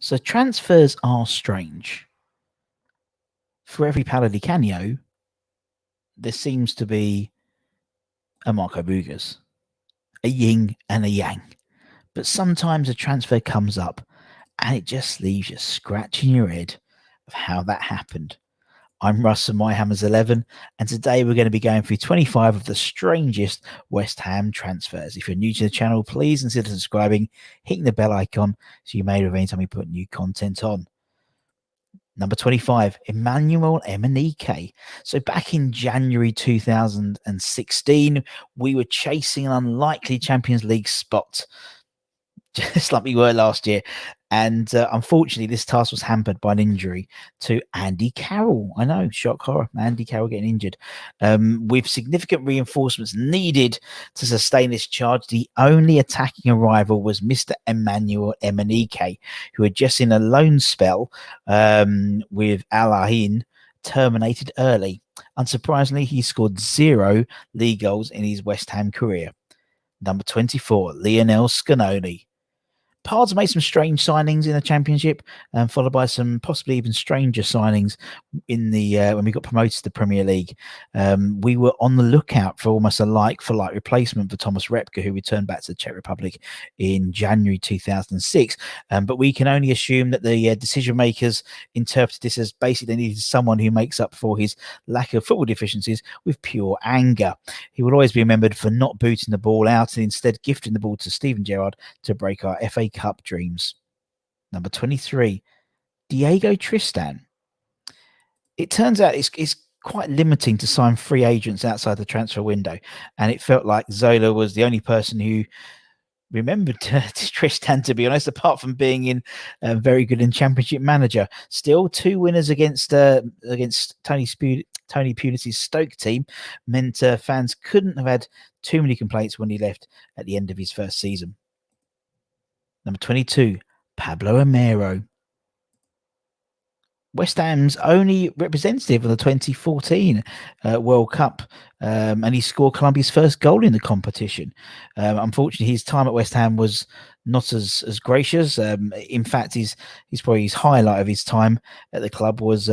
So transfers are strange. For every Paolo Di Canio, there seems to be a Marco Bugas, a yin and a yang. But sometimes a transfer comes up and it just leaves you scratching your head of how that happened. I'm Russ from My Hammers 11, and today we're going to be going through 25 of the strangest West Ham transfers. If you're new to the channel, please consider subscribing, hitting the bell icon so you're made of anytime we put new content on. Number 25, EMMANUEL. So back in January 2016, we were chasing an unlikely Champions League spot, just like we were last year. And unfortunately, this task was hampered by an injury to Andy Carroll. I know, shock horror, Andy Carroll getting injured. With significant reinforcements needed to sustain this charge, the only attacking arrival was Mr. EMMANUEL, who had just in a loan spell with LAHIM terminated early. Unsurprisingly, he scored 0 league goals in his West Ham career. Number 24, LIONEL SCALONI. Pards made some strange signings in the Championship, followed by some possibly even stranger signings in the when we got promoted to the Premier League. We were on the lookout for almost a like-for-like replacement for Thomas Repka, who returned back to the Czech Republic in January 2006. But we can only assume that the decision makers interpreted this as basically they needed someone who makes up for his lack of football deficiencies with pure anger. He will always be remembered for not booting the ball out and instead gifting the ball to Steven Gerrard to break our FA Cup dreams. Number 23, Diego Tristan. It turns out it's quite limiting to sign free agents outside the transfer window, and it felt like Zola was the only person who remembered Tristan, to be honest, apart from being in very good in Championship Manager. Still, 2 winners against Tony Pulis's Stoke team meant fans couldn't have had too many complaints when he left at the end of his first season. Number 22, Pablo ARMERO. West Ham's only representative of the 2014 World Cup, and he scored Colombia's first goal in the competition. Unfortunately, his time at West Ham was not as gracious. In fact, he's probably his highlight of his time at the club was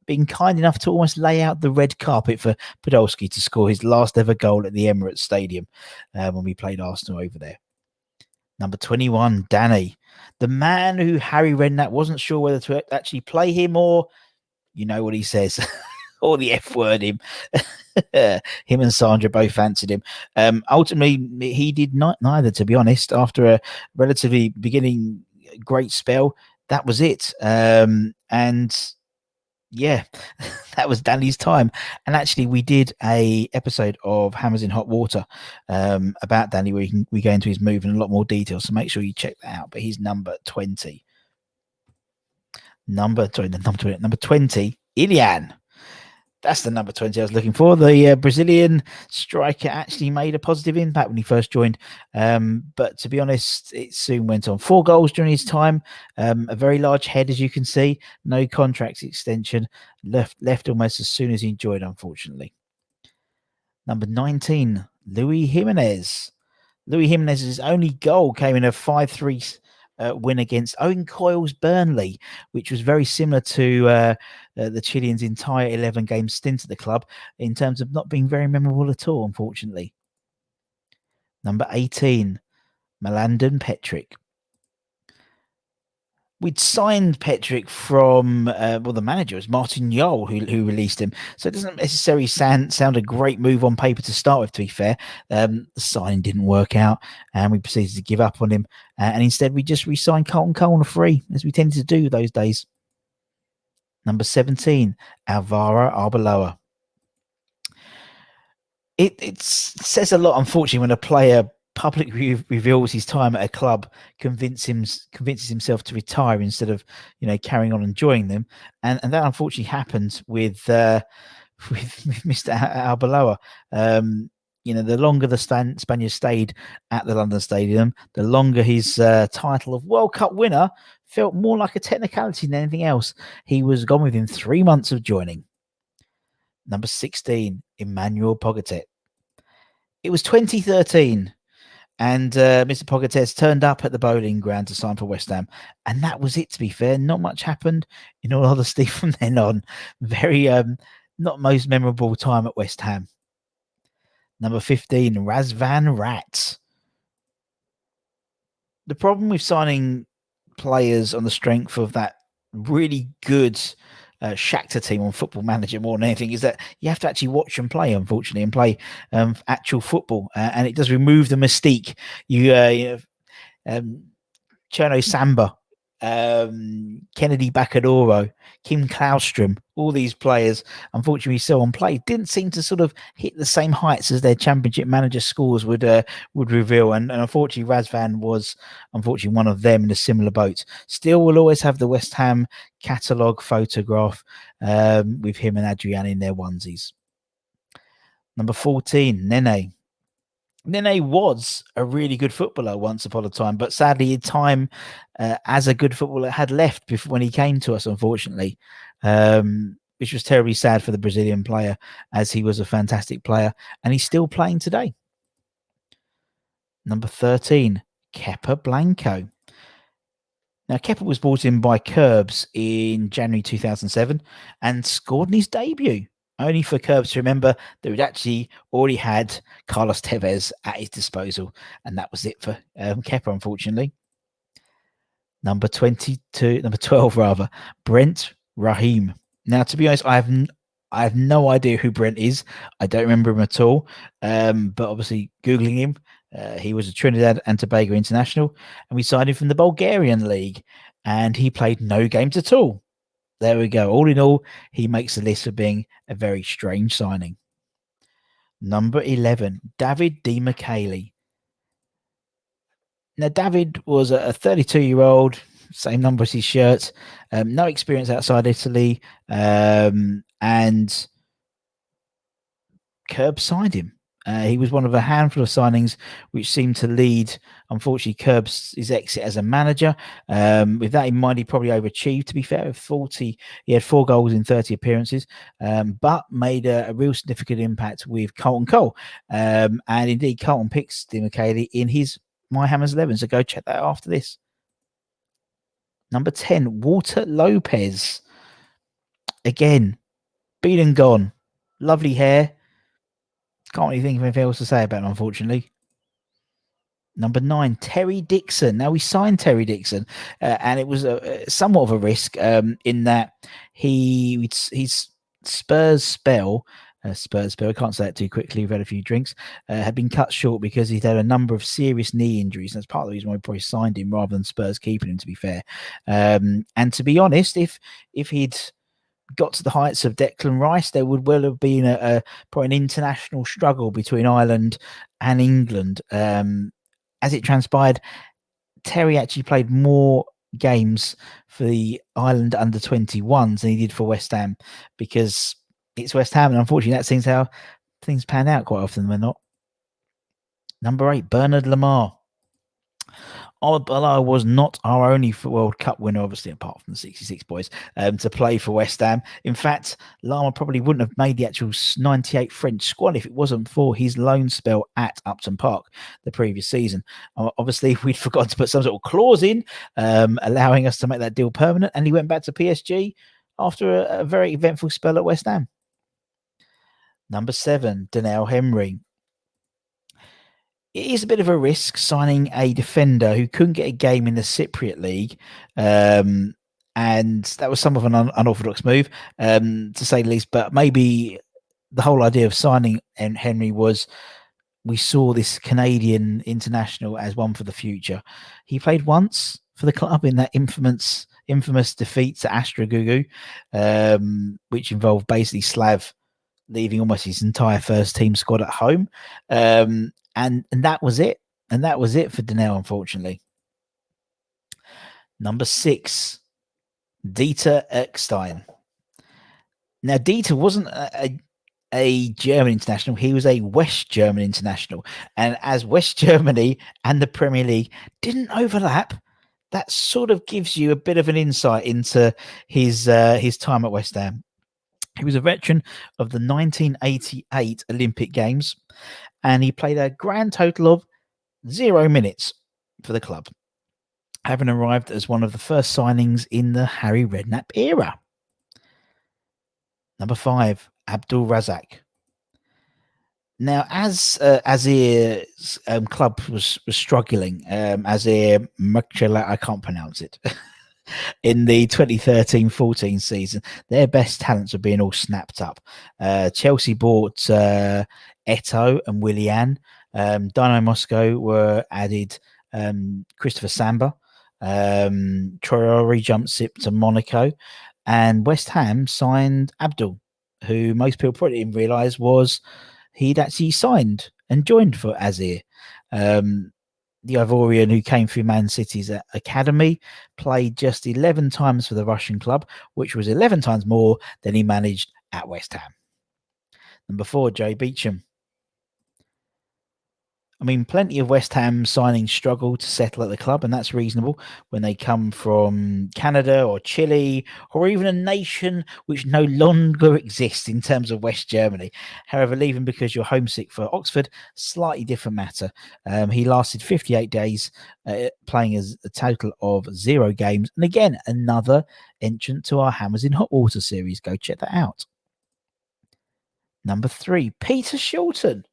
being kind enough to almost lay out the red carpet for Podolski to score his last ever goal at the Emirates Stadium when we played Arsenal over there. Number 21, DANI. The man who Harry Redknapp wasn't sure whether to actually play him or, you know what he says, or the F word him. Him and Sandra both fancied him. Ultimately, he did neither, to be honest. After a relatively beginning great spell, that was it. And yeah, that was Danny's time. And actually, we did a episode of Hammers in Hot Water about Danny, where we go into his move in a lot more detail. So make sure you check that out. But he's number 20. Number 20, ILAN. That's the number 20 I was looking for. The Brazilian striker actually made a positive impact when he first joined. But to be honest, it soon went on. 4 goals during his time. A very large head, as you can see. No contract extension. Left almost as soon as he joined, unfortunately. Number 19, JIMENEZ. Jimenez's only goal came in a 5-3 win against Owen Coyle's Burnley, which was very similar to the Chilean's entire 11-game stint at the club in terms of not being very memorable at all, unfortunately. Number 18, MLADEN PETRIC. We'd signed PETRIC from, well, the manager was Martin Jol, who released him. So it doesn't necessarily sound a great move on paper to start with, to be fair. The signing didn't work out, and we proceeded to give up on him. And instead, we just re-signed Carlton Cole on a free, as we tended to do those days. Number 17, ARBELOA. It says a lot, unfortunately, when a player publicly reveals his time at a club, convinces himself to retire instead of, you know, carrying on enjoying them, and that unfortunately happened with Mr. ARBELOA. You know, the longer the Spaniard stayed at the London Stadium, the longer his title of World Cup winner felt more like a technicality than anything else. He was gone within 3 months of joining. Number 16, Emmanuel POGATETZ. It was 2013. And Mr. POGATETZ turned up at the bowling ground to sign for West Ham. And that was it, to be fair. Not much happened, in all honesty, from then on. Very not most memorable time at West Ham. Number 15, RAZVAN Rats. The problem with signing players on the strength of that really good Shakhtar team on Football Manager more than anything is that you have to actually watch them play, unfortunately, and play actual football. And it does remove the mystique. Cherno Samba, Kennedy Bakadoro, Kim Klaustrom, all these players, unfortunately, so on play, didn't seem to sort of hit the same heights as their Championship Manager scores would reveal. And unfortunately, RAZVAN was unfortunately one of them in a similar boat. Still, we'll always have the West Ham catalogue photograph with him and Adrian in their onesies. Number 14, Nene. Nene was a really good footballer once upon a time, but sadly, time as a good footballer had left before when he came to us, unfortunately, which was terribly sad for the Brazilian player, as he was a fantastic player, and he's still playing today. Number 13, Kepa Blanco. Now, Kepa was brought in by Curbs in January 2007 and scored in his debut. Only for Curbs to remember that we'd actually already had Carlos Tevez at his disposal. And that was it for Kepa, unfortunately. Number 12 rather, Brent Rahim. Now, to be honest, I have no idea who Brent is. I don't remember him at all. But obviously, Googling him, he was a Trinidad and Tobago international. And we signed him from the Bulgarian league. And he played no games at all. There we go. All in all, he makes the list of being a very strange signing. Number 11, David Di Michele. Now, David was a 32-year-old, same number as his shirt, no experience outside Italy, and Curb signed him. He was one of a handful of signings which seemed to lead, unfortunately, Curbs' exit as a manager. With that in mind, he probably overachieved, to be fair. With 40, he had 4 goals in 30 appearances, but made a real significant impact with Carlton Cole. And indeed, Carlton picks Di Michele in his My Hammers 11, so go check that out after this. Number 10, Walter Lopez. Again, been and gone. Lovely hair. Can't really think of anything else to say about him, unfortunately. Number 9, Terry Dixon. Now, we signed Terry Dixon, and it was somewhat of a risk in that his Spurs spell, I can't say it too quickly, we've had a few drinks, had been cut short because he'd had a number of serious knee injuries. That's part of the reason why we probably signed him rather than Spurs keeping him, to be fair. And to be honest, if he'd got to the heights of Declan Rice, there would well have been probably an international struggle between Ireland and England. As it transpired, Terry actually played more games for the Ireland under-21s than he did for West Ham, because it's West Ham, and unfortunately that seems how things pan out quite often than not. Number 8, Bernard Lamar. Arbeloa was not our only World Cup winner, obviously, apart from the 66 boys, to play for West Ham. In fact, Lama probably wouldn't have made the actual 98 French squad if it wasn't for his loan spell at Upton Park the previous season. Obviously, we'd forgotten to put some sort of clause in, allowing us to make that deal permanent, and he went back to PSG after a very eventful spell at West Ham. Number 7, Daniel Henry. It is a bit of a risk signing a defender who couldn't get a game in the Cypriot League. And that was some of an unorthodox move, to say the least. But maybe the whole idea of signing Henry was we saw this Canadian international as one for the future. He played once for the club in that infamous defeat to Astra Gugu, which involved basically Slav leaving almost his entire first team squad at home. And that was it. And that was it for Daniel, unfortunately. Number 6, Dieter ECKSTEIN. Now, Dieter wasn't a German international. He was a West German international. And as West Germany and the Premier League didn't overlap, that sort of gives you a bit of an insight into his time at West Ham. He was a veteran of the 1988 Olympic Games, and he played a grand total of 0 minutes for the club, having arrived as one of the first signings in the Harry Redknapp era. Number 5, ABDUL RAZAK. Now, as Azir's club was struggling, Azir Mukhtala, I can't pronounce it, in the 2013-14 season, their best talents were being all snapped up. Chelsea bought Eto'o and Willian. Dynamo Moscow were added Christopher Samba. Traore jumped ship to Monaco. And West Ham signed ABDUL, who most people probably didn't realise was he'd actually signed and joined for Azir. The Ivorian, who came through Man City's academy, played just 11 times for the Russian club, which was 11 times more than he managed at West Ham. Number 4, JOEY BEAUCHAMP. I mean, plenty of West Ham signings struggle to settle at the club, and that's reasonable when they come from Canada or Chile or even a nation which no longer exists in terms of West Germany. However, leaving because you're homesick for Oxford, slightly different matter. He lasted 58 days, playing as a total of 0 games. And again, another entrant to our Hammers in Hot Water series. Go check that out. Number 3, Peter Shilton.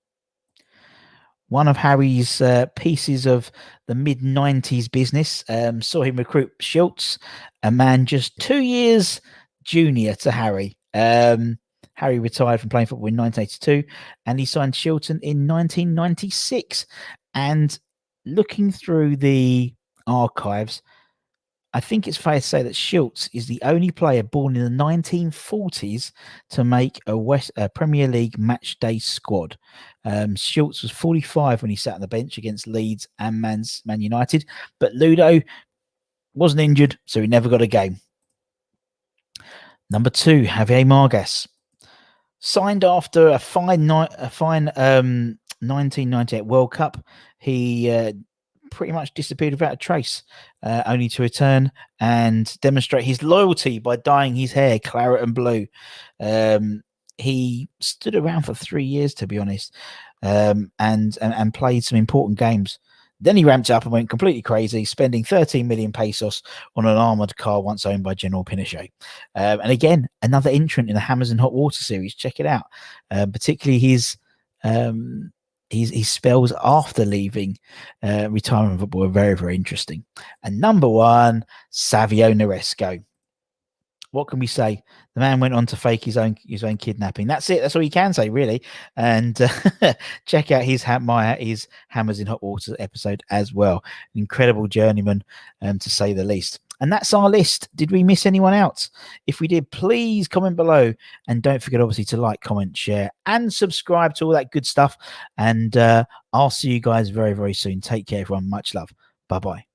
One of Harry's pieces of the mid-90s business, saw him recruit Schultz, a man just 2 years junior to Harry. Harry retired from playing football in 1982, and he signed Shilton in 1996. And looking through the archives, I think it's fair to say that Schultz is the only player born in the 1940s to make a Premier League match day squad. Schultz was 45 when he sat on the bench against Leeds and Man United, but Ludo wasn't injured, so he never got a game. Number 2, Javier Margas. Signed after a fine 1998 World Cup. He pretty much disappeared without a trace, only to return and demonstrate his loyalty by dyeing his hair claret and blue. He stood around for 3 years, to be honest, and played some important games. Then he ramped up and went completely crazy, spending 13 million pesos on an armoured car once owned by General Pinochet. And again, another entrant in the Hammers in Hot Water series. Check it out. Particularly his spells after leaving retirement football are very, very interesting. And number 1, Savio Neresco. What can we say? The man went on to fake his own kidnapping. That's it. That's all you can say, really. And check out his Hammers in Hot Water episode as well. An incredible journeyman, to say the least. And that's our list. Did we miss anyone out? If we did, please comment below. And don't forget, obviously, to like, comment, share, and subscribe to all that good stuff. And I'll see you guys very, very soon. Take care, everyone. Much love. Bye-bye.